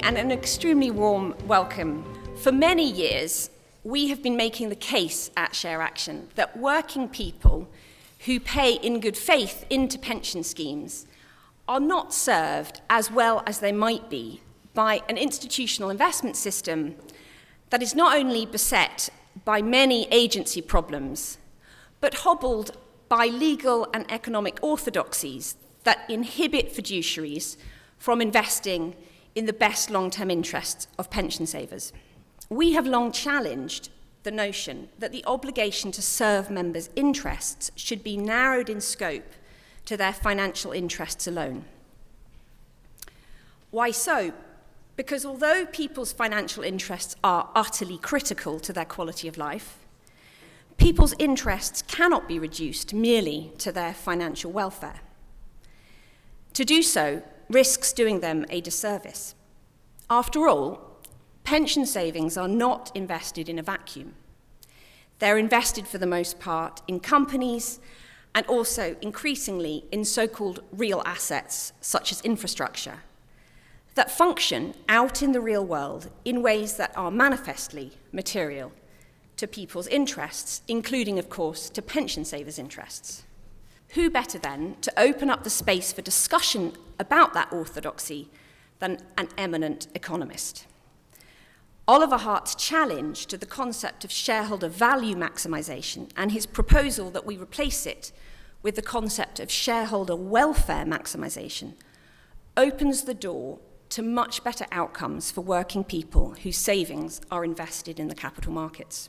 morning and an extremely warm welcome. For many years, we have been making the case at ShareAction that working people who pay in good faith into pension schemes are not served as well as they might be by an institutional investment system that is not only beset by many agency problems, but hobbled by legal and economic orthodoxies that inhibit fiduciaries from investing in the best long-term interests of pension savers. We have long challenged the notion that the obligation to serve members' interests should be narrowed in scope to their financial interests alone. Why so? Because although people's financial interests are utterly critical to their quality of life, people's interests cannot be reduced merely to their financial welfare. To do so risks doing them a disservice. After all, pension savings are not invested in a vacuum. They're invested for the most part in companies and also increasingly in so-called real assets, such as infrastructure, that function out in the real world in ways that are manifestly material to people's interests, including, of course, to pension savers' interests. Who better then to open up the space for discussion about that orthodoxy than an eminent economist? Oliver Hart's challenge to the concept of shareholder value maximisation and his proposal that we replace it with the concept of shareholder welfare maximisation opens the door to much better outcomes for working people whose savings are invested in the capital markets.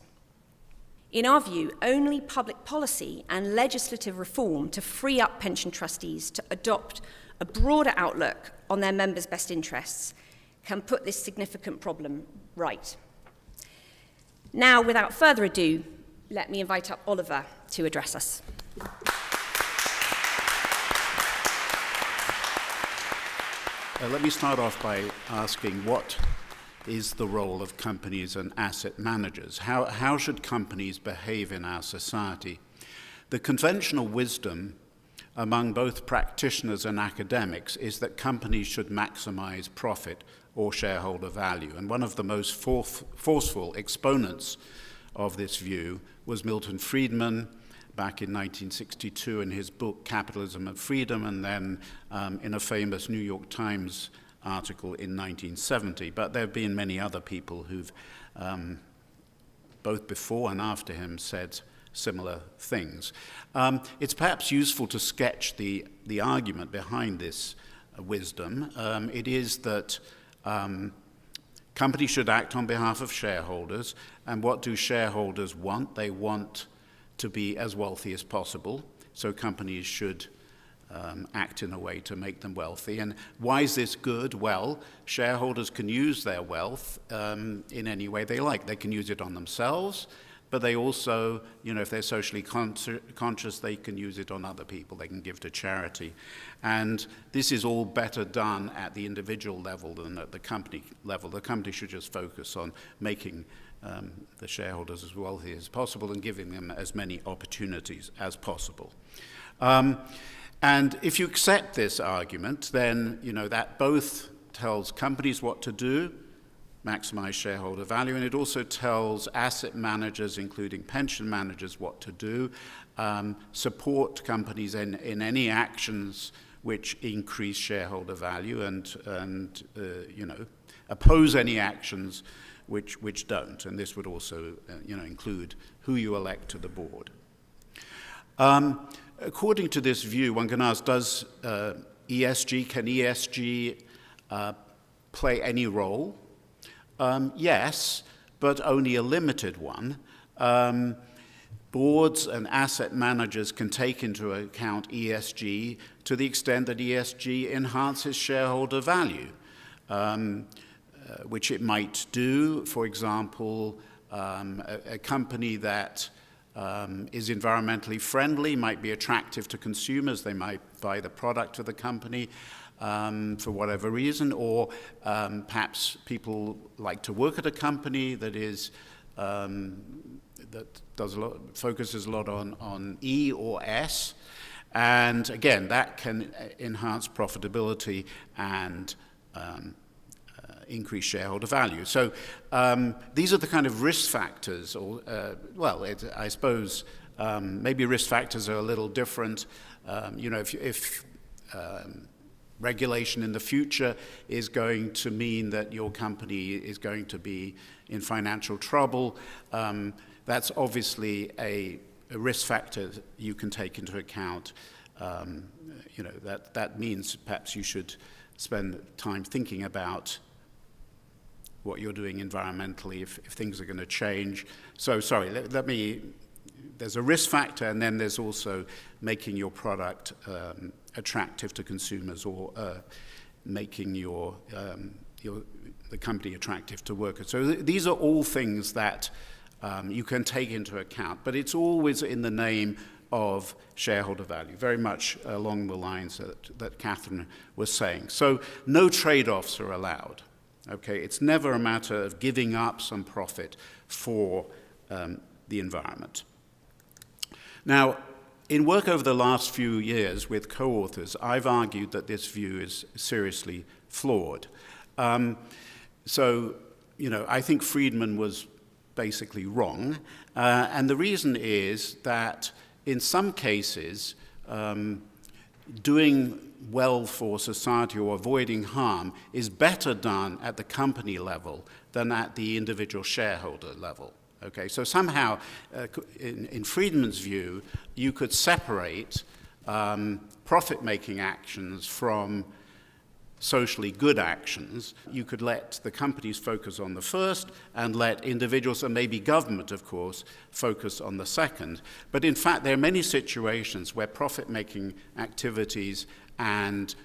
In our view, only public policy and legislative reform to free up pension trustees to adopt a broader outlook on their members' best interests can put this significant problem right. Now, without further ado, let me invite up Oliver to address us. Let me start off by asking what is the role of companies and asset managers? How should companies behave in our society? The conventional wisdom among both practitioners and academics is that companies should maximize profit or shareholder value. And one of the most forceful exponents of this view was Milton Friedman back in 1962 in his book Capitalism and Freedom, and then in a famous New York Times article in 1970, but there have been many other people who've, both before and after him, said similar things. It's perhaps useful to sketch the argument behind this wisdom. It is that companies should act on behalf of shareholders, and what do shareholders want? They want to be as wealthy as possible, so companies should act in a way to make them wealthy. And why is this good? Well, shareholders can use their wealth in any way they like. They can use it on themselves, but they also, if they're socially conscious, they can use it on other people. They can give to charity. And this is all better done at the individual level than at the company level. The company should just focus on making the shareholders as wealthy as possible and giving them as many opportunities as possible. And if you accept this argument, then that both tells companies what to do, maximize shareholder value, and it also tells asset managers, including pension managers, what to do, support companies in any actions which increase shareholder value, and oppose any actions which don't. And this would also include who you elect to the board. According to this view, one can ask, can ESG play any role? Yes, but only a limited one. Boards and asset managers can take into account ESG to the extent that ESG enhances shareholder value, which it might do. For example, a company that is environmentally friendly might be attractive to consumers. They might buy the product of the company for whatever reason, or perhaps people like to work at a company that is that focuses a lot on E or S, and again that can enhance profitability and increase shareholder value. So these are the kind of risk factors, or I suppose maybe risk factors are a little different. If regulation in the future is going to mean that your company is going to be in financial trouble, that's obviously a risk factor you can take into account. That means perhaps you should spend time thinking about what you're doing environmentally if things are going to change. So sorry, there's a risk factor, and then there's also making your product attractive to consumers, or making the company attractive to workers. So these are all things that you can take into account, but it's always in the name of shareholder value, very much along the lines that Catherine was saying. So no trade-offs are allowed. Okay, it's never a matter of giving up some profit for the environment. Now, in work over the last few years with co-authors, I've argued that this view is seriously flawed. I think Friedman was basically wrong, and the reason is that in some cases, doing well for society or avoiding harm is better done at the company level than at the individual shareholder level. Okay, so somehow, in Friedman's view, you could separate profit-making actions from socially good actions. You could let the companies focus on the first and let individuals, and maybe government, of course, focus on the second. But in fact, there are many situations where profit-making activities and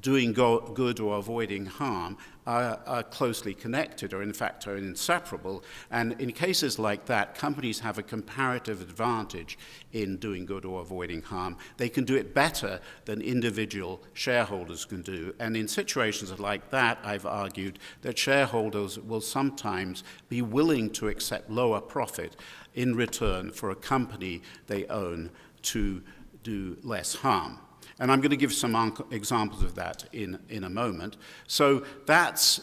doing good or avoiding harm are closely connected, or in fact are inseparable. And in cases like that, companies have a comparative advantage in doing good or avoiding harm. They can do it better than individual shareholders can do. And in situations like that, I've argued that shareholders will sometimes be willing to accept lower profit in return for a company they own to do less harm. And I'm going to give some examples of that in a moment. So that's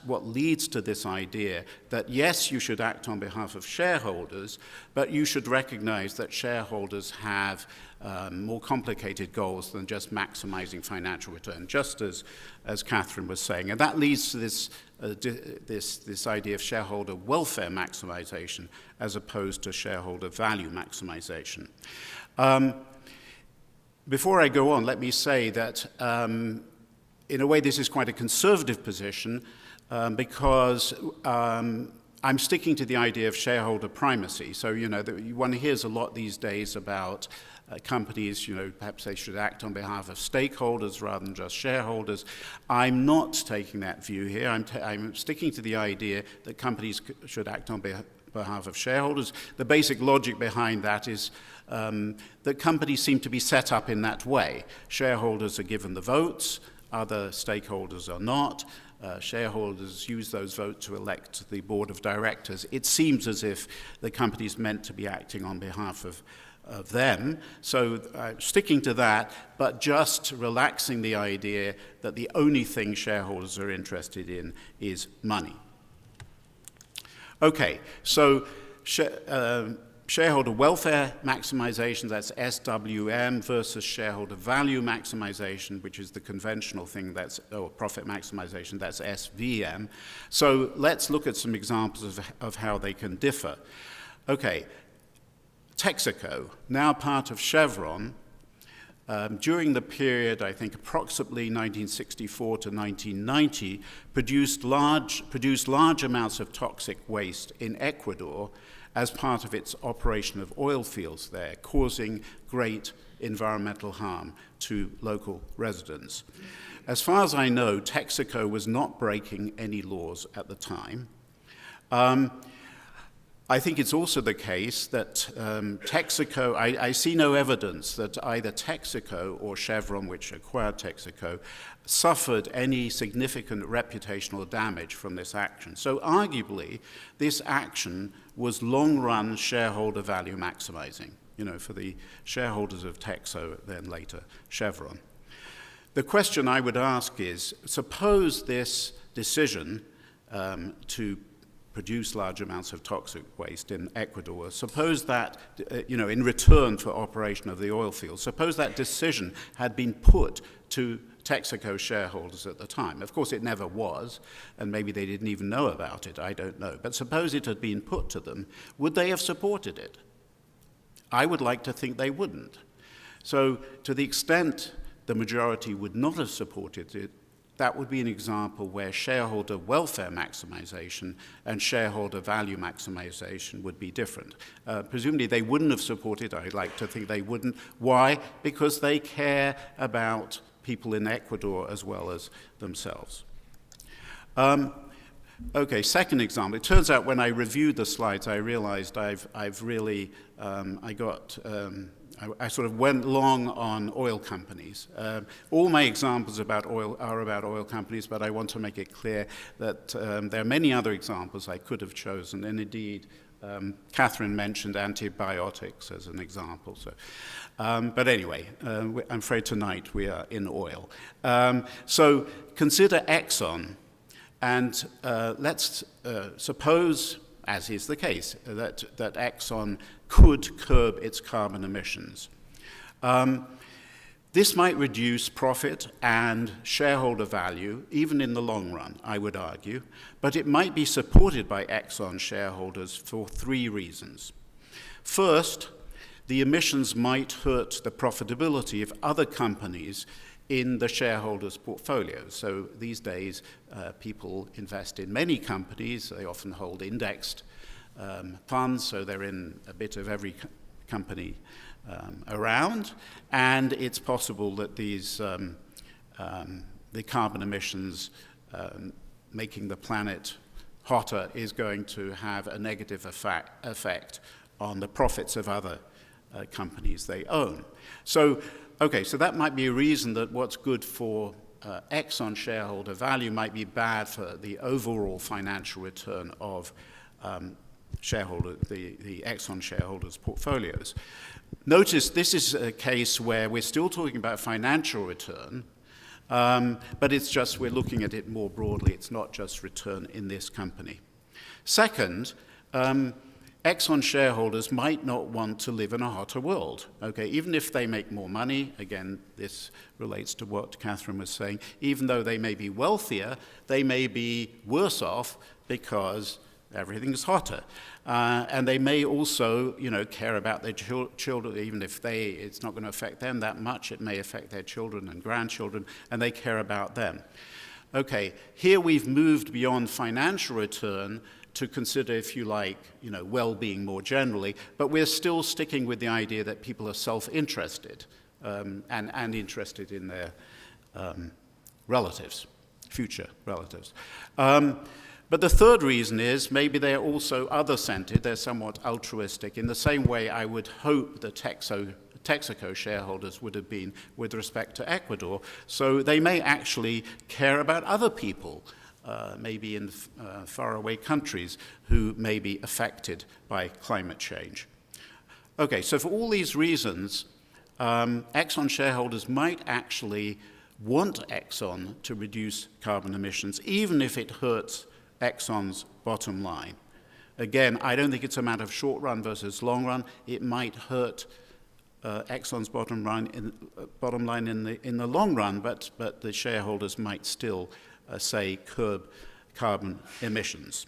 what leads to this idea that, yes, you should act on behalf of shareholders, but you should recognize that shareholders have more complicated goals than just maximizing financial return, just as Catherine was saying. And that leads to this idea of shareholder welfare maximization as opposed to shareholder value maximization. Before I go on, let me say that in a way this is quite a conservative position because I'm sticking to the idea of shareholder primacy. So, one hears a lot these days about companies, perhaps they should act on behalf of stakeholders rather than just shareholders. I'm not taking that view here. I'm sticking to the idea that companies should act on behalf of shareholders. The basic logic behind that is that companies seem to be set up in that way. Shareholders are given the votes, other stakeholders are not. Shareholders use those votes to elect the board of directors. It seems as if the company is meant to be acting on behalf of them. So sticking to that, but just relaxing the idea that the only thing shareholders are interested in is money. Okay, so shareholder welfare maximization, that's SWM, versus shareholder value maximization, which is the conventional thing, or profit maximization, that's SVM. So let's look at some examples of how they can differ. Okay, Texaco, now part of Chevron, during the period, I think approximately 1964 to 1990, produced large amounts of toxic waste in Ecuador as part of its operation of oil fields there, causing great environmental harm to local residents. As far as I know, Texaco was not breaking any laws at the time. I think it's also the case that Texaco, I see no evidence that either Texaco or Chevron, which acquired Texaco, suffered any significant reputational damage from this action. So arguably, this action was long-run shareholder value maximizing, for the shareholders of Texaco, then later Chevron. The question I would ask is, suppose this decision to produce large amounts of toxic waste in Ecuador, suppose that, in return for operation of the oil field, suppose that decision had been put to Texaco shareholders at the time. Of course, it never was, and maybe they didn't even know about it, I don't know. But suppose it had been put to them, would they have supported it? I would like to think they wouldn't. So to the extent the majority would not have supported it, that would be an example where shareholder welfare maximization and shareholder value maximization would be different. Presumably they wouldn't have supported, I'd like to think they wouldn't. Why? Because they care about people in Ecuador as well as themselves. Okay, second example. It turns out when I reviewed the slides, I realized I've really, I sort of went long on oil companies. All my examples about oil are about oil companies, but I want to make it clear that there are many other examples I could have chosen, and indeed, Catherine mentioned antibiotics as an example. So, but anyway, I'm afraid tonight we are in oil. So consider Exxon, and let's suppose, as is the case, that Exxon could curb its carbon emissions. This might reduce profit and shareholder value, even in the long run, I would argue, but it might be supported by Exxon shareholders for three reasons. First, the emissions might hurt the profitability of other companies in the shareholders' portfolios. So these days, people invest in many companies. They often hold indexed funds, so they're in a bit of every company around, and it's possible that these the carbon emissions making the planet hotter is going to have a negative effect on the profits of other companies they own. So, okay, so that might be a reason that what's good for Exxon shareholder value might be bad for the overall financial return of the Exxon shareholders' portfolios. Notice this is a case where we're still talking about financial return, but it's just we're looking at it more broadly. It's not just return in this company. Second, Exxon shareholders might not want to live in a hotter world. Okay, even if they make more money, again, this relates to what Catherine was saying, even though they may be wealthier, they may be worse off because everything's hotter. And they may also, care about their children, even if it's not going to affect them that much, it may affect their children and grandchildren, and they care about them. Okay, here we've moved beyond financial return to consider, if you like, well-being more generally, but we're still sticking with the idea that people are self-interested and interested in their relatives, future relatives. But the third reason is maybe they're also other-centered, they're somewhat altruistic, in the same way I would hope the Texaco shareholders would have been with respect to Ecuador. So they may actually care about other people, maybe in faraway countries, who may be affected by climate change. Okay, so for all these reasons, Exxon shareholders might actually want Exxon to reduce carbon emissions, even if it hurts Exxon's bottom line. Again, I don't think it's a matter of short run versus long run. It might hurt Exxon's bottom line in the long run, but the shareholders might still say curb carbon emissions.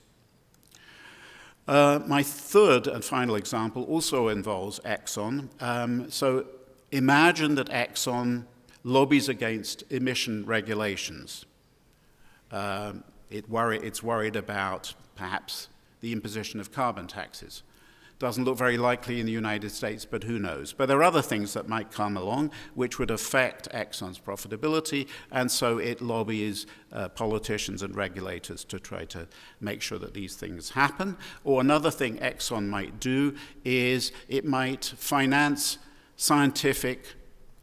My third and final example also involves Exxon. So imagine that Exxon lobbies against emission regulations. It's worried about perhaps the imposition of carbon taxes. Doesn't look very likely in the United States, but who knows? But there are other things that might come along which would affect Exxon's profitability, and so it lobbies politicians and regulators to try to make sure that these things happen. Or another thing Exxon might do is it might finance scientific,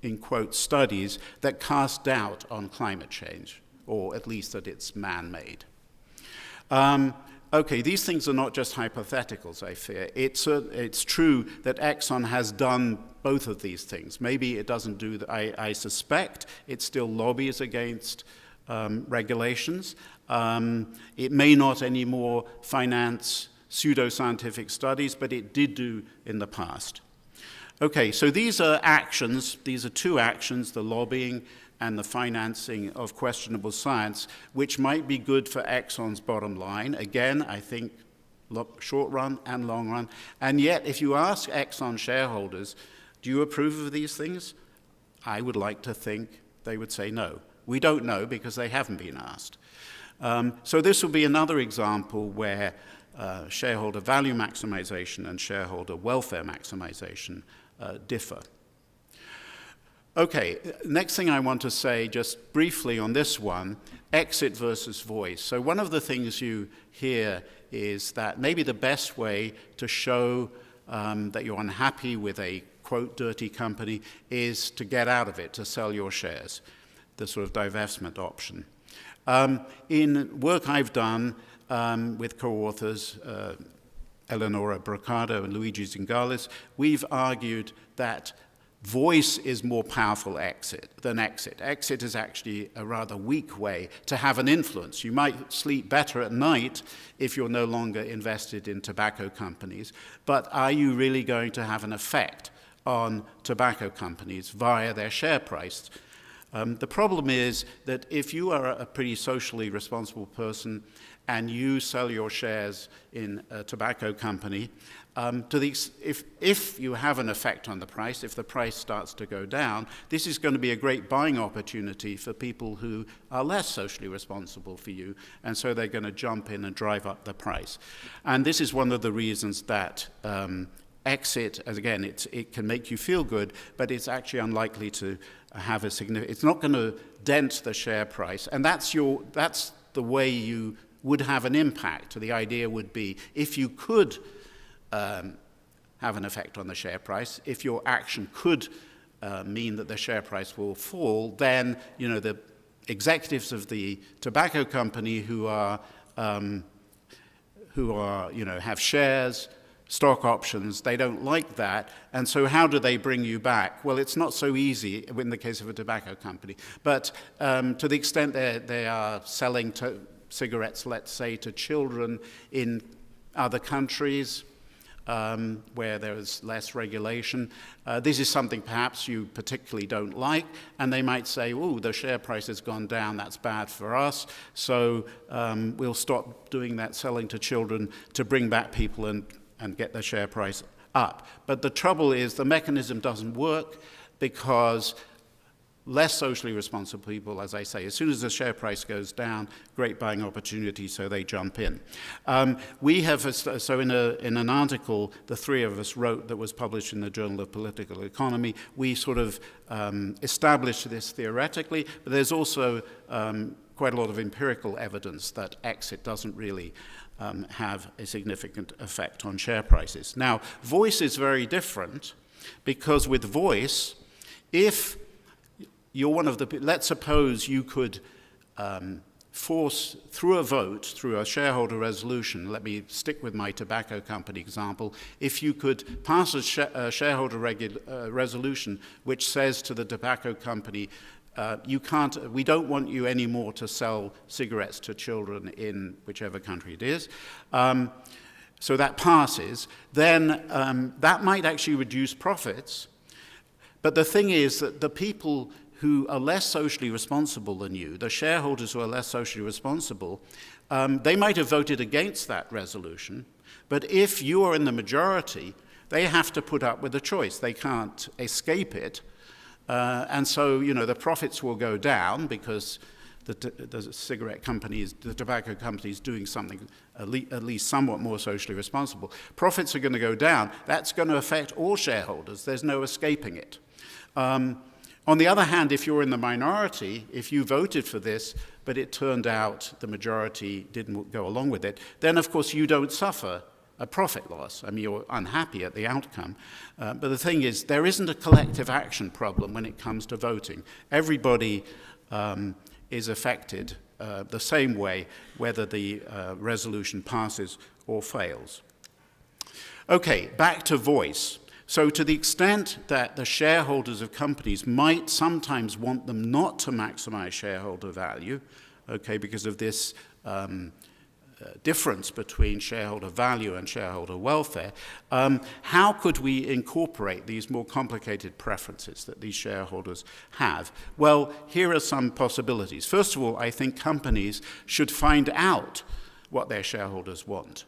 in quote, studies that cast doubt on climate change, or at least that it's man-made. Okay, these things are not just hypotheticals, I fear. It's true that Exxon has done both of these things. Maybe it doesn't do that. I suspect it still lobbies against regulations. It may not anymore finance pseudoscientific studies, but it did do in the past. Okay, so these are actions, these are two actions, the lobbying and the financing of questionable science, which might be good for Exxon's bottom line. Again, I think short run and long run. And yet, if you ask Exxon shareholders, do you approve of these things? I would like to think they would say no. We don't know because they haven't been asked. So this will be another example where shareholder value maximization and shareholder welfare maximization differ. Okay, next thing I want to say just briefly on this one, exit versus voice. So one of the things you hear is that maybe the best way to show that you're unhappy with a, quote, dirty company is to get out of it, to sell your shares, the sort of divestment option. In work I've done with co-authors, Eleonora Brocado and Luigi Zingales, we've argued that voice is more powerful than exit. Exit is actually a rather weak way to have an influence. You might sleep better at night if you're no longer invested in tobacco companies, but are you really going to have an effect on tobacco companies via their share price? The problem is that if you are a pretty socially responsible person and you sell your shares in a tobacco company, if you have an effect on the price, if the price starts to go down, this is going to be a great buying opportunity for people who are less socially responsible for you, and so they're going to jump in and drive up the price. And this is one of the reasons that exit, as again, it can make you feel good, but it's actually unlikely to have a significant, it's not going to dent the share price, and that's the way you would have an impact. The idea would be if you could have an effect on the share price, if your action could mean that the share price will fall, then the executives of the tobacco company who have shares, stock options, they don't like that, and so how do they bring you back? Well, it's not so easy in the case of a tobacco company, but to the extent they are selling cigarettes, let's say, to children in other countries where there is less regulation. This is something perhaps you particularly don't like, and they might say, oh, the share price has gone down, that's bad for us, so we'll stop doing that selling to children to bring back people and get the share price up. But the trouble is the mechanism doesn't work because less socially responsible people, as I say, as soon as the share price goes down, great buying opportunity, so they jump in. We have, so in an article the three of us wrote that was published in the Journal of Political Economy, we sort of established this theoretically, but there's also quite a lot of empirical evidence that exit doesn't really have a significant effect on share prices. Now, voice is very different because with voice, if you're one of the, let's suppose you could force through a vote, through a shareholder resolution, let me stick with my tobacco company example, if you could pass a shareholder resolution which says to the tobacco company, we don't want you anymore to sell cigarettes to children in whichever country it is, so that passes, then that might actually reduce profits. But the thing is that the people who are less socially responsible than you, the shareholders who are less socially responsible, they might have voted against that resolution, but if you are in the majority, they have to put up with a choice. They can't escape it. And so, the profits will go down because the cigarette companies, the tobacco companies doing something at least somewhat more socially responsible. Profits are going to go down. That's going to affect all shareholders. There's no escaping it. On the other hand, if you're in the minority, if you voted for this, but it turned out the majority didn't go along with it, then of course you don't suffer a profit loss. I mean, you're unhappy at the outcome. But the thing is, there isn't a collective action problem when it comes to voting. Everybody is affected the same way, whether the resolution passes or fails. Okay, back to voice. So to the extent that the shareholders of companies might sometimes want them not to maximize shareholder value, okay, because of this difference between shareholder value and shareholder welfare, how could we incorporate these more complicated preferences that these shareholders have? Well, here are some possibilities. First of all, I think companies should find out what their shareholders want,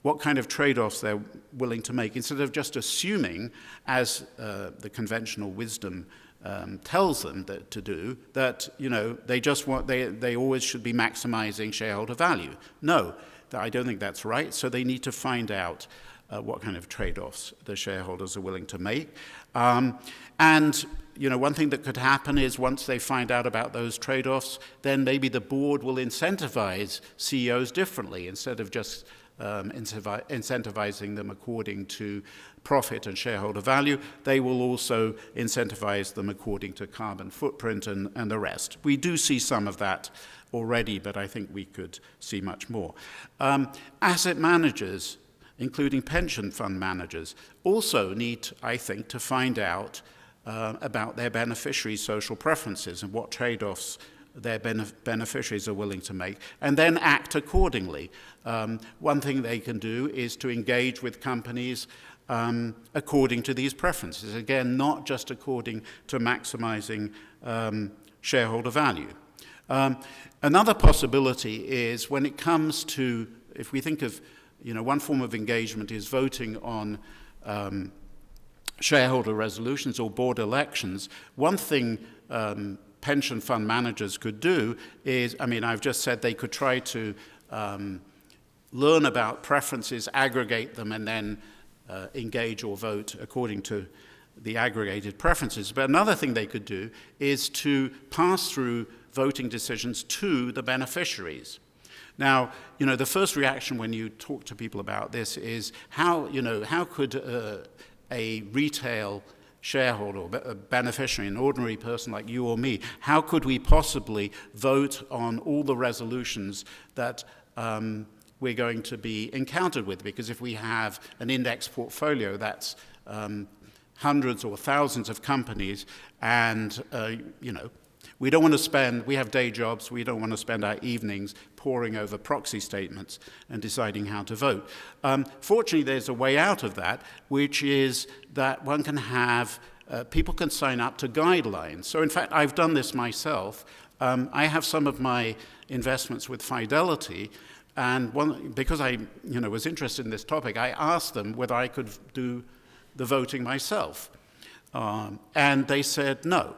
what kind of trade-offs they're willing to make, instead of just assuming, as the conventional wisdom tells them to do, that they always should be maximizing shareholder value. No, I don't think that's right. So they need to find out what kind of trade-offs the shareholders are willing to make. And one thing that could happen is once they find out about those trade-offs, then maybe the board will incentivize CEOs differently instead of just incentivizing them according to profit and shareholder value. They will also incentivize them according to carbon footprint and the rest. We do see some of that already, but I think we could see much more. Asset managers, including pension fund managers, also need, I think, to find out about their beneficiaries' social preferences and what trade-offs their beneficiaries are willing to make, and then act accordingly. One thing they can do is to engage with companies according to these preferences. Again, not just according to maximizing shareholder value. Another possibility is when it comes to, if we think of, one form of engagement is voting on shareholder resolutions or board elections. One thing pension fund managers could do is, I've just said they could try to learn about preferences, aggregate them, and then engage or vote according to the aggregated preferences. But another thing they could do is to pass through voting decisions to the beneficiaries. Now, the first reaction when you talk to people about this is how could a retail shareholder or a beneficiary, an ordinary person like you or me, how could we possibly vote on all the resolutions that we're going to be encountered with? Because if we have an index portfolio that's hundreds or thousands of companies, and we don't want to spend, we have day jobs, we don't want to spend our evenings poring over proxy statements and deciding how to vote. Fortunately, there's a way out of that, which is that one can have, people can sign up to guidelines. So in fact, I've done this myself. I have some of my investments with Fidelity, and because I was interested in this topic, I asked them whether I could do the voting myself. And they said no.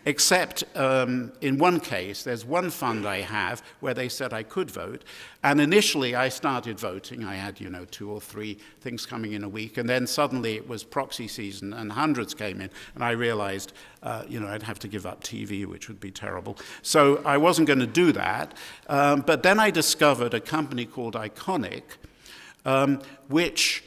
Except in one case, there's one fund I have where they said I could vote. And initially I started voting. I had, 2 or 3 things coming in a week. And then suddenly it was proxy season and hundreds came in. And I realized, I'd have to give up TV, which would be terrible. So I wasn't going to do that. But then I discovered a company called Iconic, which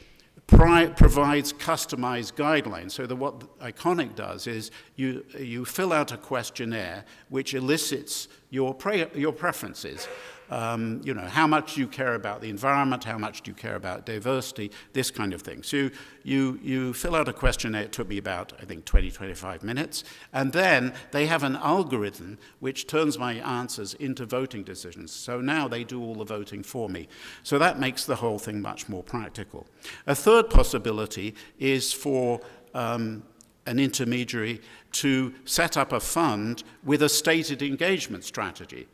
provides customized guidelines. So what Iconic does is you fill out a questionnaire which elicits your preferences. How much do you care about the environment? How much do you care about diversity? This kind of thing. So you fill out a questionnaire. It took me about, I think, 20, 25 minutes. And then they have an algorithm which turns my answers into voting decisions. So now they do all the voting for me. So that makes the whole thing much more practical. A third possibility is for an intermediary to set up a fund with a stated engagement strategy.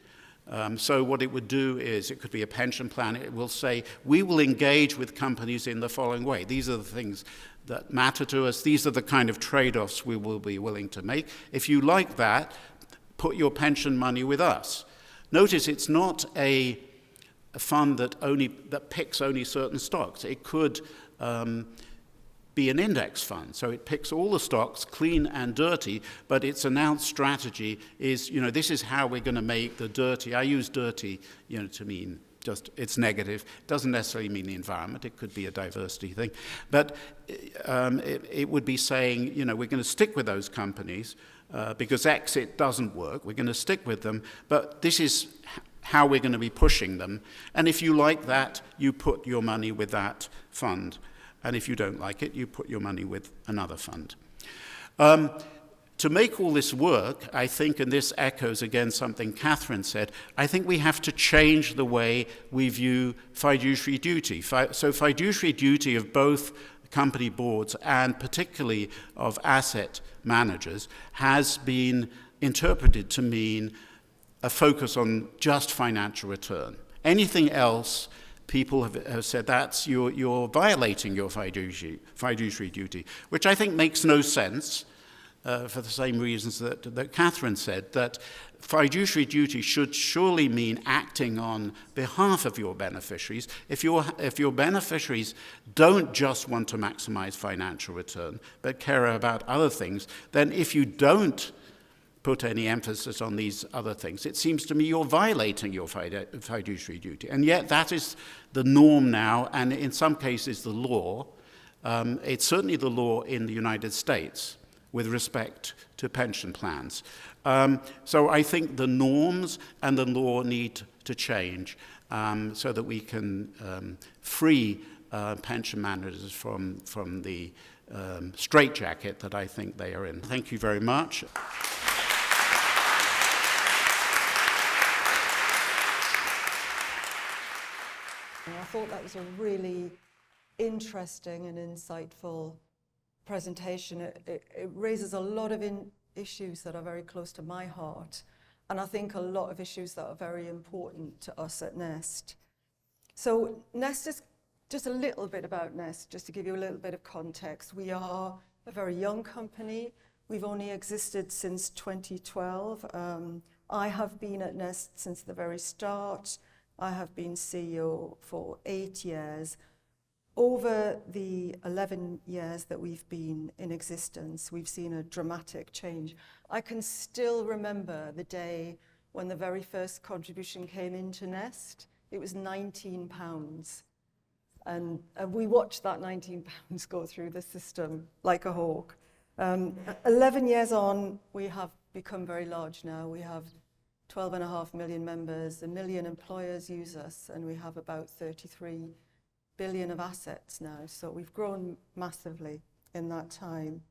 So what it would do is, it could be a pension plan, it will say, we will engage with companies in the following way. These are the things that matter to us. These are the kind of trade-offs we will be willing to make. If you like that, put your pension money with us. Notice it's not a fund that picks only certain stocks. It could be an index fund. So it picks all the stocks, clean and dirty, but its announced strategy is, this is how we're going to make the dirty. I use dirty, to mean just it's negative. It doesn't necessarily mean the environment. It could be a diversity thing. But it would be saying, we're going to stick with those companies because exit doesn't work. We're going to stick with them, but this is how we're going to be pushing them. And if you like that, you put your money with that fund. and if you don't like it, you put your money with another fund. To make all this work, I think, and this echoes again something Catherine said, I think we have to change the way we view fiduciary duty. So fiduciary duty of both company boards and particularly of asset managers has been interpreted to mean a focus on just financial return. Anything else, people have said that's you're violating your fiduciary duty, which I think makes no sense. For the same reasons that Catherine said, that fiduciary duty should surely mean acting on behalf of your beneficiaries. If your beneficiaries don't just want to maximize financial return, but care about other things, then if you don't put any emphasis on these other things, it seems to me you're violating your fiduciary duty. And yet that is the norm now, and in some cases the law. It's certainly the law in the United States with respect to pension plans. So I think the norms and the law need to change so that we can free pension managers from the straitjacket that I think they are in. Thank you very much. I thought that was a really interesting and insightful presentation. It raises a lot of issues that are very close to my heart, and I think a lot of issues that are very important to us at Nest. So Nest is just a little bit about Nest, just to give you a little bit of context. We are a very young company. We've only existed since 2012. I have been at Nest since the very start. I have been CEO for 8 years. Over the 11 years that we've been in existence, we've seen a dramatic change. I can still remember the day when the very first contribution came into Nest. It was £19. And we watched that £19 go through the system like a hawk. 11 years on, we have become very large now. We have 12.5 million members, 1 million employers use us, and we have about 33 billion of assets now. So we've grown massively in that time.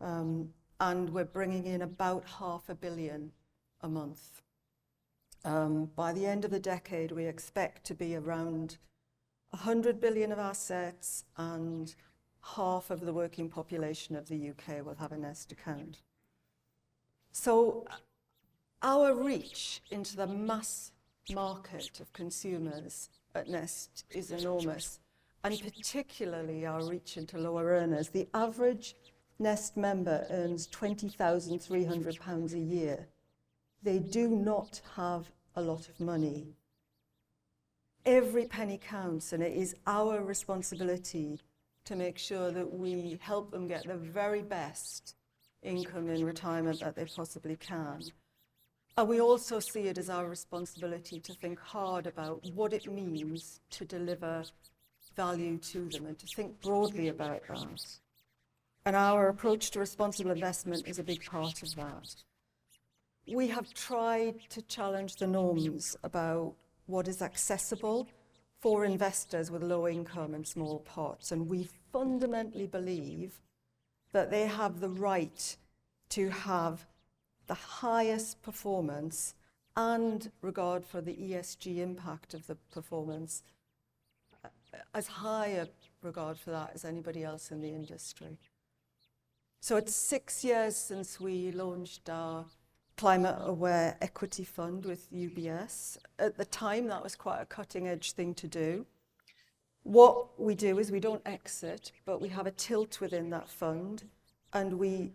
And we're bringing in about £500 million a month. By the end of the decade, we expect to be around 100 billion of assets, and half of the working population of the UK will have a Nest account. So our reach into the mass market of consumers at Nest is enormous, and particularly our reach into lower earners. The average Nest member earns £20,300 a year. They do not have a lot of money. Every penny counts, and it is our responsibility to make sure that we help them get the very best income in retirement that they possibly can. And we also see it as our responsibility to think hard about what it means to deliver value to them and to think broadly about that. And our approach to responsible investment is a big part of that. We have tried to challenge the norms about what is accessible for investors with low income and small pots. And we fundamentally believe that they have the right to have the highest performance and regard for the ESG impact of the performance, as high a regard for that as anybody else in the industry. So it's 6 years since we launched our Climate Aware Equity Fund with UBS. At the time, that was quite a cutting-edge thing to do. What we do is we don't exit, but we have a tilt within that fund, and we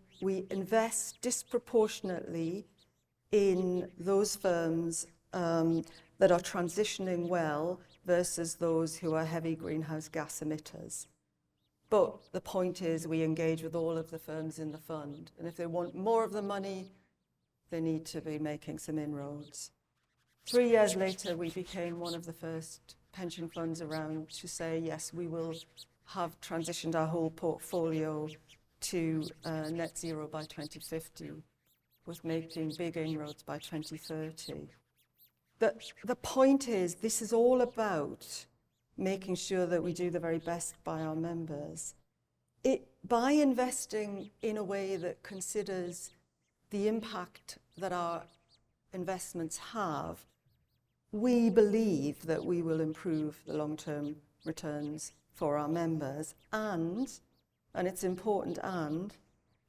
invest disproportionately in those firms that are transitioning well versus those who are heavy greenhouse gas emitters. But the point is we engage with all of the firms in the fund, and if they want more of the money, they need to be making some inroads. 3 years later, we became one of the first pension funds around to say, yes, we will have transitioned our whole portfolio to net zero by 2050, with making big inroads by 2030. The point is, this is all about making sure that we do the very best by our members. By investing in a way that considers the impact that our investments have, we believe that we will improve the long-term returns for our members and it's important, and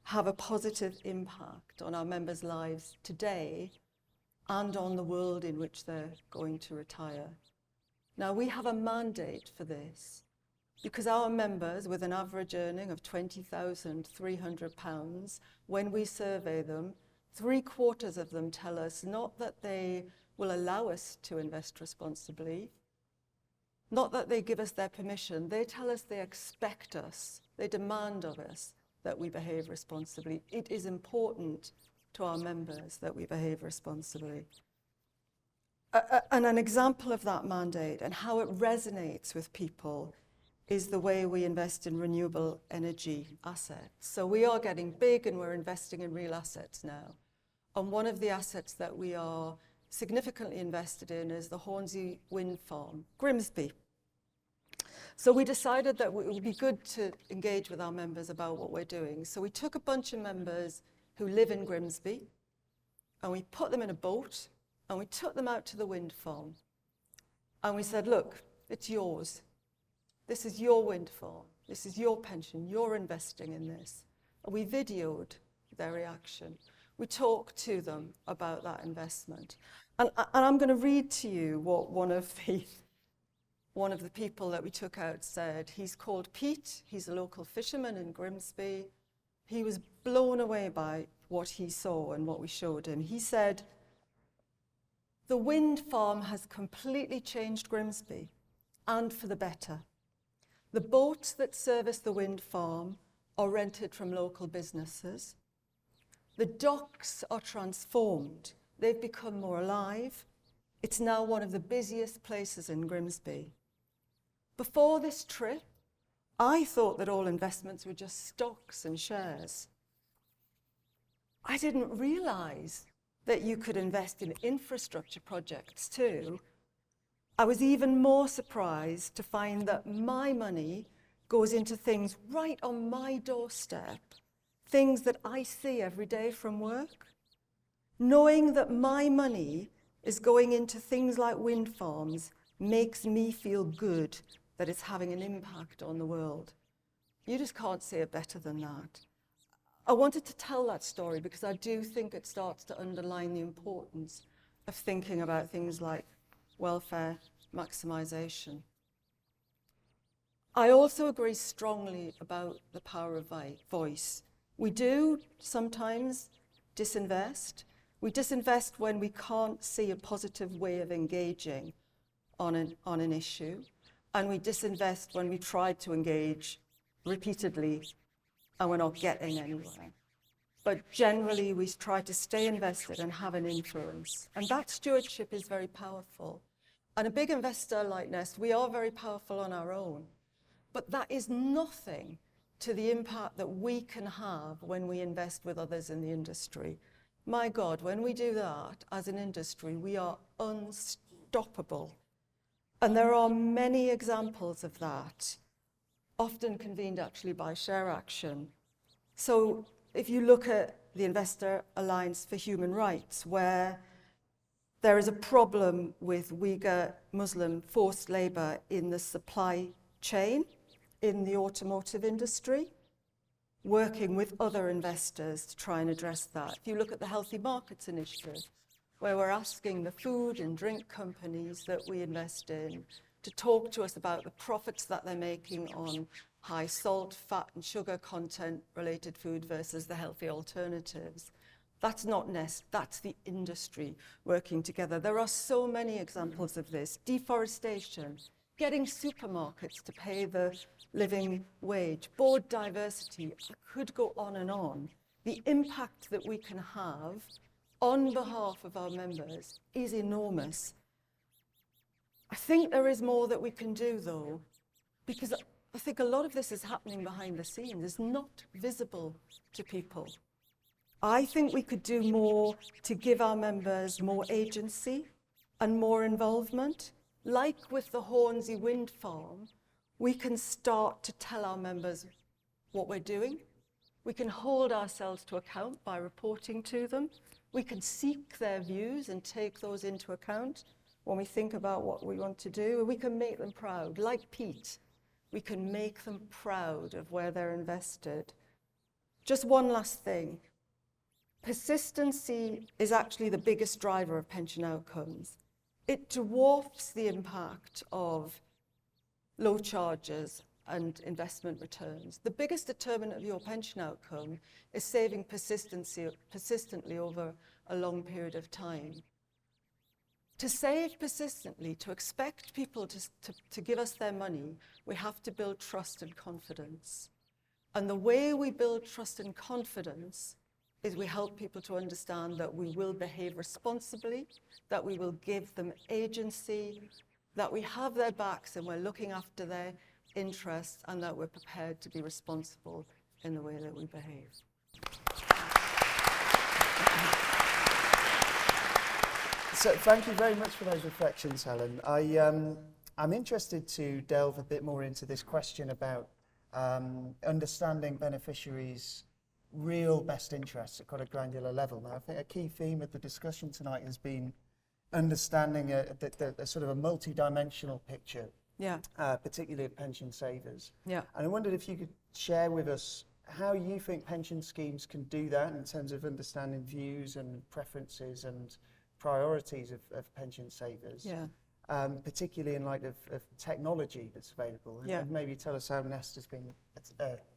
have a positive impact on our members' lives today and on the world in which they're going to retire. Now, we have a mandate for this because our members, with an average earning of £20,300, when we survey them, 3/4 of them tell us not that they will allow us to invest responsibly, not that they give us their permission, they tell us they expect us, they demand of us that we behave responsibly. It is important to our members that we behave responsibly. And an example of that mandate and how it resonates with people is the way we invest in renewable energy assets. So we are getting big and we're investing in real assets now. And one of the assets that we are significantly invested in is the Hornsey Wind Farm, Grimsby. So we decided that it would be good to engage with our members about what we're doing. So we took a bunch of members who live in Grimsby and we put them in a boat and we took them out to the wind farm. And we said, look, it's yours. This is your wind farm. This is your pension. You're investing in this. And we videoed their reaction. We talked to them about that investment. And I'm going to read to you what one of the people that we took out said. He's called Pete. He's a local fisherman in Grimsby. He was blown away by what he saw and what we showed him. He said, the wind farm has completely changed Grimsby, and for the better. The boats that service the wind farm are rented from local businesses. The docks are transformed. They've become more alive. It's now one of the busiest places in Grimsby. Before this trip, I thought that all investments were just stocks and shares. I didn't realize that you could invest in infrastructure projects too. I was even more surprised to find that my money goes into things right on my doorstep, things that I see every day from work. Knowing that my money is going into things like wind farms makes me feel good that it's having an impact on the world. You just can't say it better than that. I wanted to tell that story because I do think it starts to underline the importance of thinking about things like welfare maximisation. I also agree strongly about the power of voice. We do sometimes disinvest. We disinvest when we can't see a positive way of engaging on an issue. And we disinvest when we try to engage repeatedly and we're not getting anywhere. But generally, we try to stay invested and have an influence. And that stewardship is very powerful. And a big investor like Nest, we are very powerful on our own. But that is nothing to the impact that we can have when we invest with others in the industry. My God, when we do that as an industry, we are unstoppable. And there are many examples of that, often convened actually by ShareAction. So if you look at the Investor Alliance for Human Rights, where there is a problem with Uyghur Muslim forced labor in the supply chain in the automotive industry, working with other investors to try and address that. If you look at the Healthy Markets Initiative, where we're asking the food and drink companies that we invest in to talk to us about the profits that they're making on high salt, fat and sugar content related food versus the healthy alternatives. That's not Nest, that's the industry working together. There are so many examples of this. Deforestation, getting supermarkets to pay the living wage, board diversity, I could go on and on. The impact that we can have on behalf of our members is enormous. I think there is more that we can do though, because I think a lot of this is happening behind the scenes. It's not visible to people. I think we could do more to give our members more agency and more involvement. like with the Hornsey wind farm, we can start to tell our members what we're doing. We can hold ourselves to account by reporting to them. We can seek their views and take those into account when we think about what we want to do. We can make them proud, like Pete. We can make them proud of where they're invested. Just one last thing. Persistency is actually the biggest driver of pension outcomes. It dwarfs the impact of low charges and investment returns. The biggest determinant of your pension outcome is saving persistently over a long period of time. To save persistently, to expect people to give us their money, we have to build trust and confidence. And the way we build trust and confidence is we help people to understand that we will behave responsibly, that we will give them agency, that we have their backs and we're looking after their interests, and that we're prepared to be responsible in the way that we behave. So thank you very much for those reflections, Helen. I'm interested to delve a bit more into this question about understanding beneficiaries' real best interests at quite a granular level. Now, I think a key theme of the discussion tonight has been understanding a sort of a multi-dimensional picture, particularly of pension savers. Yeah. And I wondered if you could share with us how you think pension schemes can do that in terms of understanding views and preferences and priorities of pension savers, particularly in light of technology that's available. And maybe tell us how Nest has been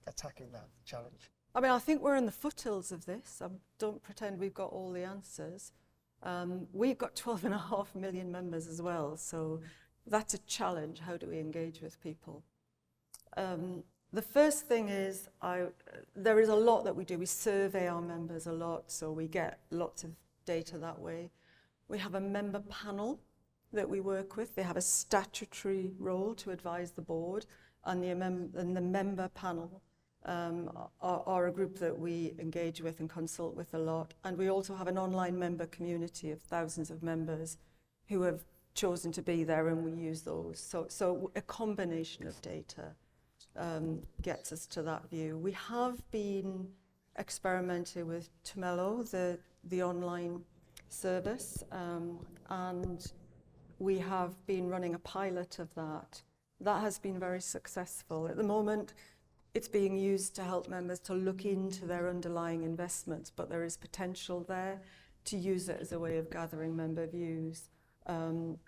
attacking that challenge. I mean, I think we're in the foothills of this. I don't pretend we've got all the answers. We've got 12.5 million members as well, so that's a challenge. How do we engage with people? The first thing is, there is a lot that we do. We survey our members a lot, so we get lots of data that way. We have a member panel that we work with. They have a statutory role to advise the board, and the member panel are a group that we engage with and consult with a lot. And we also have an online member community of thousands of members who have chosen to be there, and we use those. So a combination of data gets us to that view. We have been experimenting with Tumelo, the online service, and we have been running a pilot of that. That has been very successful. At the moment, it's being used to help members to look into their underlying investments, but there is potential there to use it as a way of gathering member views.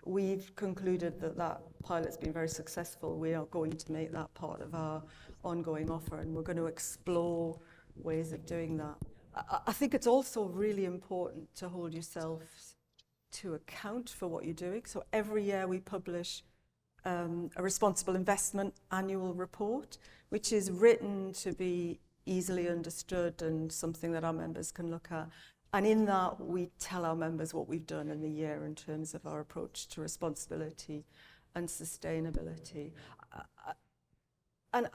We've concluded that pilot's been very successful. We are going to make that part of our ongoing offer, and we're going to explore ways of doing that. I think it's also really important to hold yourselves to account for what you're doing. So every year we publish a responsible investment annual report, which is written to be easily understood and something that our members can look at. And in that, we tell our members what we've done in the year in terms of our approach to responsibility and sustainability. And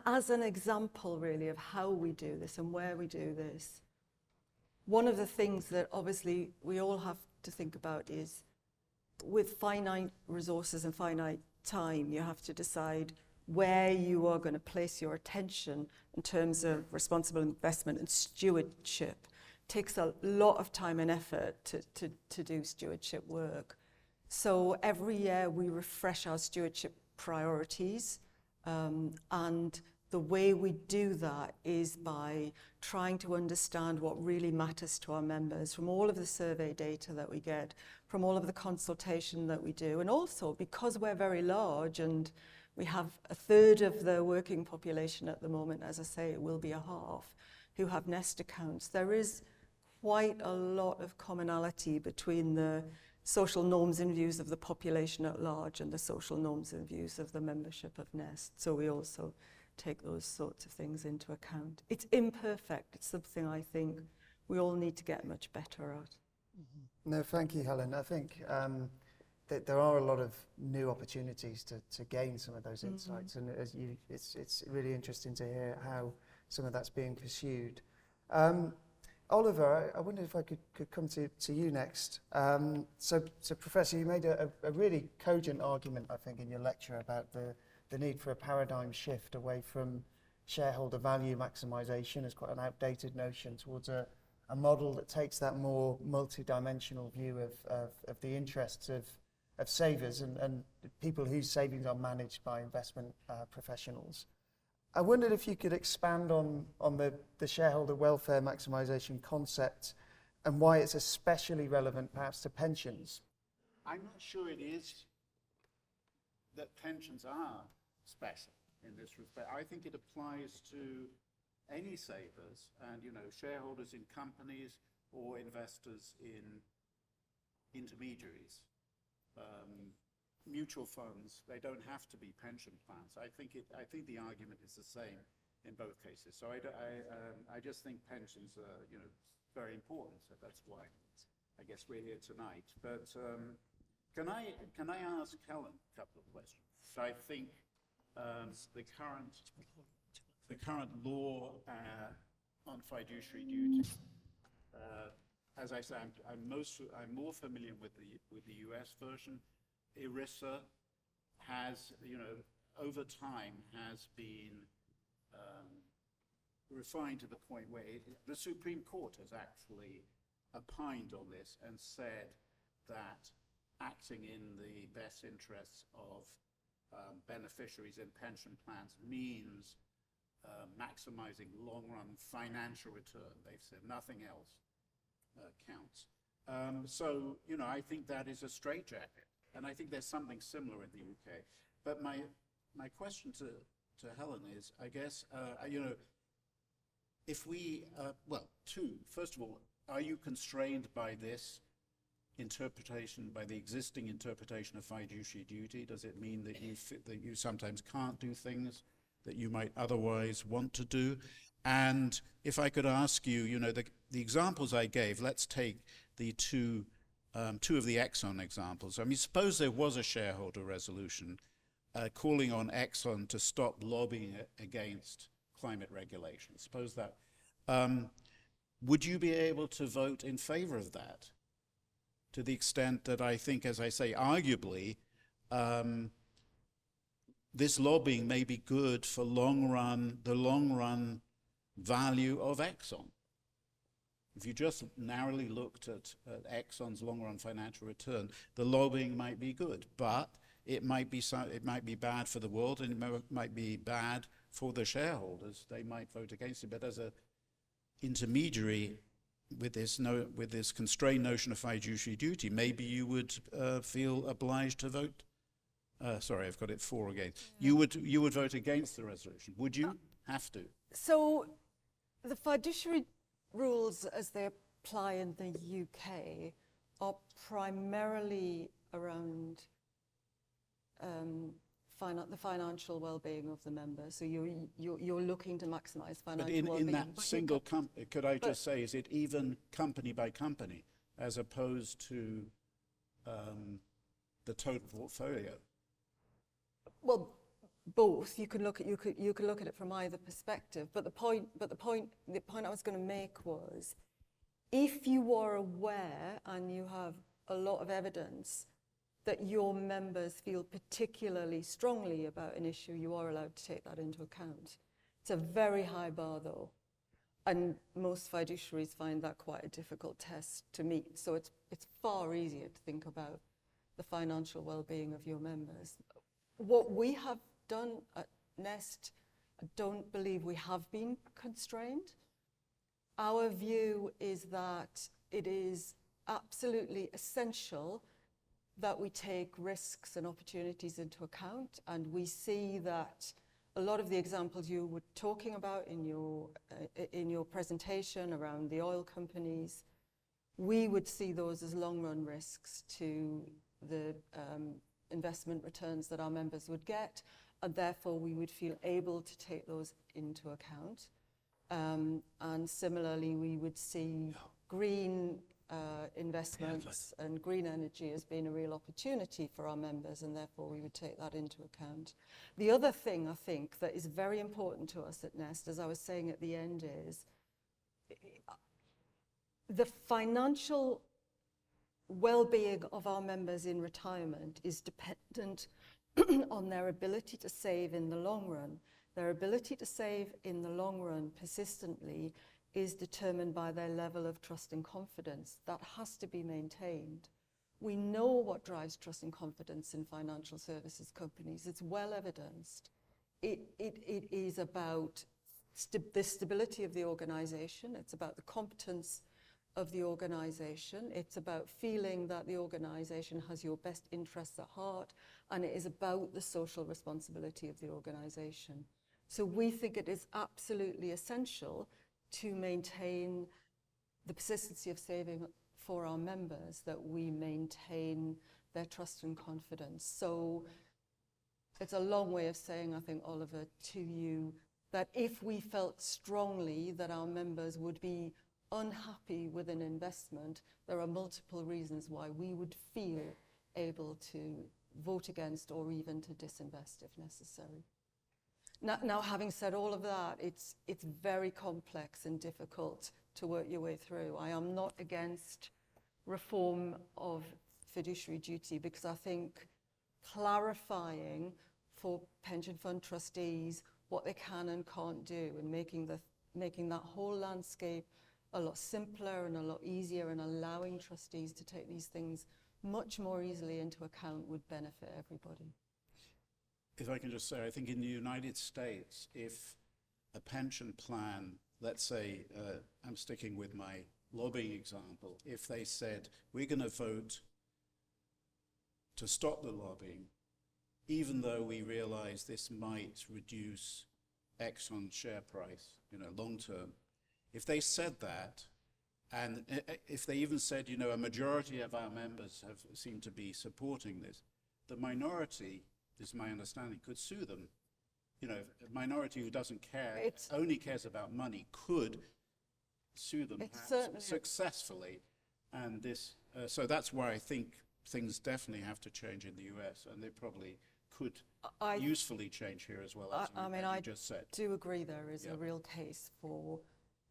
as an example, really, of how we do this and where we do this, one of the things that obviously we all have to think about is, with finite resources and finite time, you have to decide where you are going to place your attention in terms of responsible investment and stewardship. It takes a lot of time and effort to do stewardship work. So every year we refresh our stewardship priorities, and the way we do that is by trying to understand what really matters to our members from all of the survey data that we get, from all of the consultation that we do, and also because we're very large and we have a third of the working population at the moment, as I say, it will be a half, who have Nest accounts. There is quite a lot of commonality between the social norms and views of the population at large and the social norms and views of the membership of Nest. So we also take those sorts of things into account. It's imperfect. It's something I think we all need to get much better at. Mm-hmm. No, thank you, Helen. I think that there are a lot of new opportunities to gain some of those insights, and it's really interesting to hear how some of that's being pursued. Oliver, I wonder if I could come to you next. So Professor, you made a really cogent argument, I think, in your lecture about the need for a paradigm shift away from shareholder value maximisation as quite an outdated notion towards a model that takes that more multi-dimensional view of the interests of savers and people whose savings are managed by investment professionals. I wondered if you could expand on the shareholder welfare maximisation concept and why it's especially relevant perhaps to pensions. I'm not sure it is that pensions are special in this respect. I think it applies to any savers and, shareholders in companies or investors in intermediaries. Mutual funds, they don't have to be pension plans. I think the argument is the same in both cases. So I just think pensions are, very important. So that's why I guess we're here tonight. But can I ask Helen a couple of questions? So I think the current law on fiduciary duty, as I say, I'm more familiar with the US version. ERISA has, over time has been refined to the point where the Supreme Court has actually opined on this and said that acting in the best interests of beneficiaries in pension plans means maximizing long-run financial return. They've said nothing else counts. So, I think that is a straitjacket. And I think there's something similar in the UK. But my question to Helen is, I guess, if we, first of all, are you constrained by this interpretation, by the existing interpretation of fiduciary duty? Does it mean that you sometimes can't do things that you might otherwise want to do? And if I could ask you, the examples I gave, let's take the two of the Exxon examples. I mean, suppose there was a shareholder resolution calling on Exxon to stop lobbying against climate regulation. Suppose that. Would you be able to vote in favor of that? To the extent that I think, as I say, arguably, this lobbying may be good for the long run value of Exxon. If you just narrowly looked at Exxon's long-run financial return, the lobbying might be good, but it might be bad for the world, and it might be bad for the shareholders. They might vote against it. But as an intermediary with this constrained notion of fiduciary duty, maybe you would feel obliged to vote. Sorry, I've got it for against. Yeah. You would vote against the resolution. Would you have to? So the fiduciary rules as they apply in the UK are primarily around the financial well-being of the members. So you're looking to maximise financial well-being. In that single company, could I just say, is it even company by company as opposed to the total portfolio? Well, both. You could look at it from either perspective. But the point I was going to make was, if you are aware and you have a lot of evidence that your members feel particularly strongly about an issue, you are allowed to take that into account. It's a very high bar, though, and most fiduciaries find that quite a difficult test to meet. So it's far easier to think about the financial well-being of your members. What we have done at Nest, I don't believe we have been constrained. Our view is that it is absolutely essential that we take risks and opportunities into account, and we see that a lot of the examples you were talking about in your presentation around the oil companies, we would see those as long-run risks to the investment returns that our members would get, and therefore we would feel able to take those into account. And similarly, we would see green investments and green energy as being a real opportunity for our members, and therefore we would take that into account. The other thing I think that is very important to us at Nest, as I was saying at the end, is the financial well-being of our members in retirement is dependent on their ability to save in the long run. Their ability to save in the long run persistently is determined by their level of trust and confidence. That has to be maintained. We know what drives trust and confidence in financial services companies. It's well evidenced. It is about the stability of the organization. It's about the competence of the organization. It's about feeling that the organization has your best interests at heart, and it is about the social responsibility of the organization. So we think it is absolutely essential to maintain the persistency of saving for our members, that we maintain their trust and confidence. So it's a long way of saying, I think, Oliver, to you, that if we felt strongly that our members would be unhappy with an investment, there are multiple reasons why we would feel able to vote against or even to disinvest if necessary. Now, having said all of that, it's very complex and difficult to work your way through. I am not against reform of fiduciary duty, because I think clarifying for pension fund trustees what they can and can't do, and making that whole landscape a lot simpler and a lot easier, and allowing trustees to take these things much more easily into account would benefit everybody. If I can just say, I think in the United States, if a pension plan, let's say, I'm sticking with my lobbying example, if they said, we're going to vote to stop the lobbying, even though we realize this might reduce Exxon's share price, long term. If they said that, and if they even said, a majority of our members seem to be supporting this, the minority, this is my understanding, could sue them. A minority who doesn't care, only cares about money, could sue them successfully. And this, so that's why I think things definitely have to change in the US, and they probably could usefully change here as well, as you just said. I do agree there is a real case for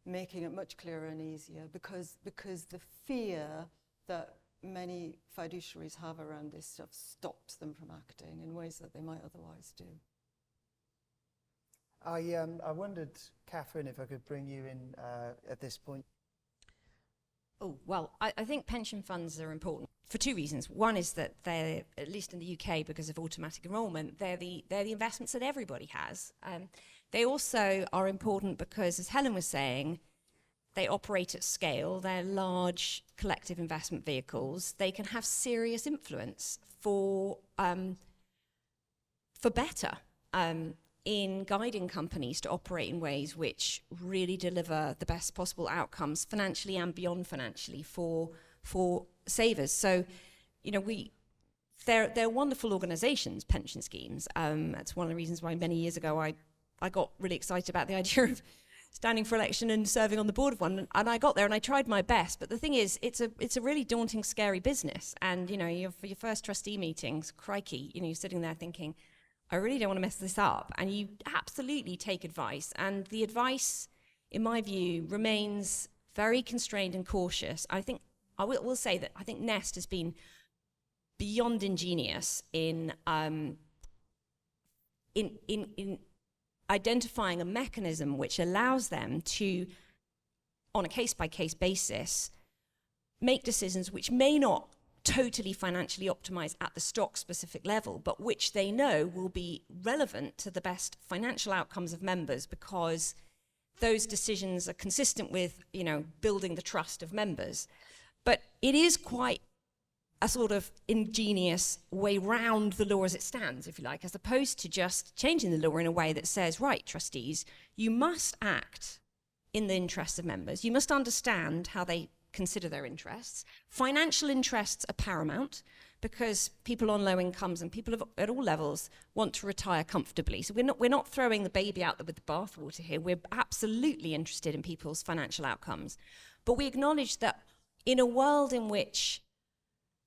making it much clearer and easier, because the fear that many fiduciaries have around this stuff stops them from acting in ways that they might otherwise do. I wondered, Catherine, if I could bring you in at this point. Oh, well, I think pension funds are important for two reasons. One is that they're, at least in the UK, because of automatic enrolment, they're the investments that everybody has. They also are important because, as Helen was saying, they operate at scale. They're large collective investment vehicles. They can have serious influence for better in guiding companies to operate in ways which really deliver the best possible outcomes financially and beyond financially for savers. So, they're wonderful organizations, pension schemes. That's one of the reasons why many years ago I got really excited about the idea of standing for election and serving on the board of one. And I got there and I tried my best. But the thing is, it's a really daunting, scary business. And, for your first trustee meetings, crikey, you're sitting there thinking, I really don't want to mess this up. And you absolutely take advice. And the advice, in my view, remains very constrained and cautious. I will say that I think Nest has been beyond ingenious in identifying a mechanism which allows them to, on a case-by-case basis, make decisions which may not totally financially optimize at the stock-specific level, but which they know will be relevant to the best financial outcomes of members, because those decisions are consistent with, building the trust of members. But it is quite a sort of ingenious way round the law as it stands, if you like, as opposed to just changing the law in a way that says, right, trustees, you must act in the interests of members. You must understand how they consider their interests. Financial interests are paramount, because people on low incomes and people at all levels want to retire comfortably. So we're not throwing the baby out with the bathwater here. We're absolutely interested in people's financial outcomes. But we acknowledge that in a world in which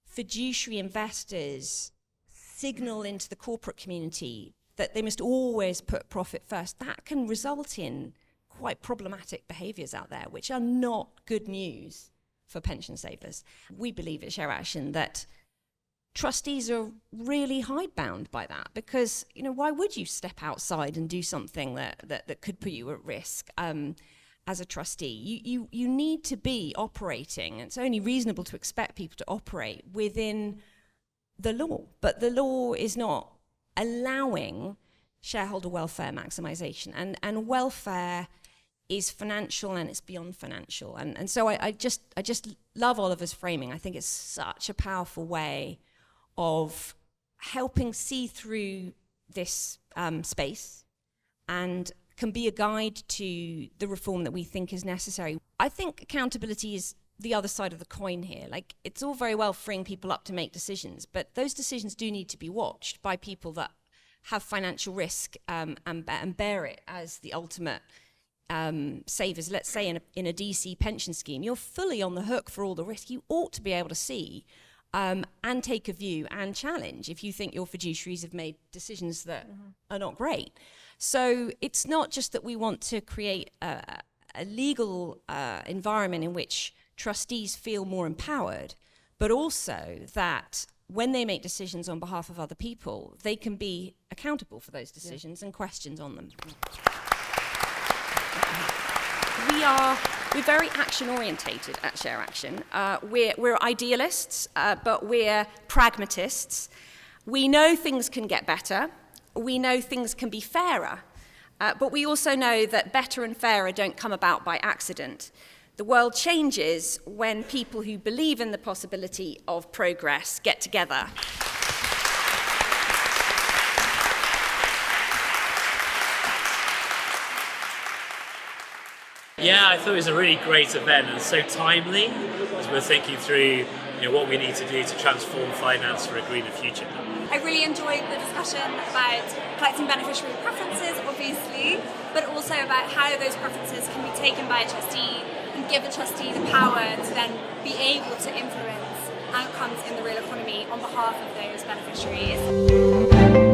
fiduciary investors signal into the corporate community that they must always put profit first, that can result in quite problematic behaviours out there, which are not good news for pension savers. We believe at ShareAction that trustees are really hidebound by that, because, you know, why would you step outside and do something that could put you at risk as a trustee? You need to be operating. It's only reasonable to expect people to operate within the law, but the law is not allowing shareholder welfare maximisation, and welfare is financial and it's beyond financial. And so I just love Oliver's framing. I think it's such a powerful way of helping see through this space, and can be a guide to the reform that we think is necessary. I think accountability is the other side of the coin here. Like, it's all very well freeing people up to make decisions, but those decisions do need to be watched by people that have financial risk and bear it as the ultimate savers. Let's say in a DC pension scheme, you're fully on the hook for all the risk. You ought to be able to see and take a view and challenge if you think your fiduciaries have made decisions that are not great. So it's not just that we want to create a legal environment in which trustees feel more empowered, but also that when they make decisions on behalf of other people, they can be accountable for those decisions and questions on them. We're very action orientated at ShareAction. We're idealists, but we're pragmatists. We know things can get better. We know things can be fairer. But we also know that better and fairer don't come about by accident. The world changes when people who believe in the possibility of progress get together. Yeah, I thought it was a really great event and so timely as we're thinking through, what we need to do to transform finance for a greener future. I really enjoyed the discussion about collecting beneficiary preferences, obviously, but also about how those preferences can be taken by a trustee and give the trustee the power to then be able to influence outcomes in the real economy on behalf of those beneficiaries.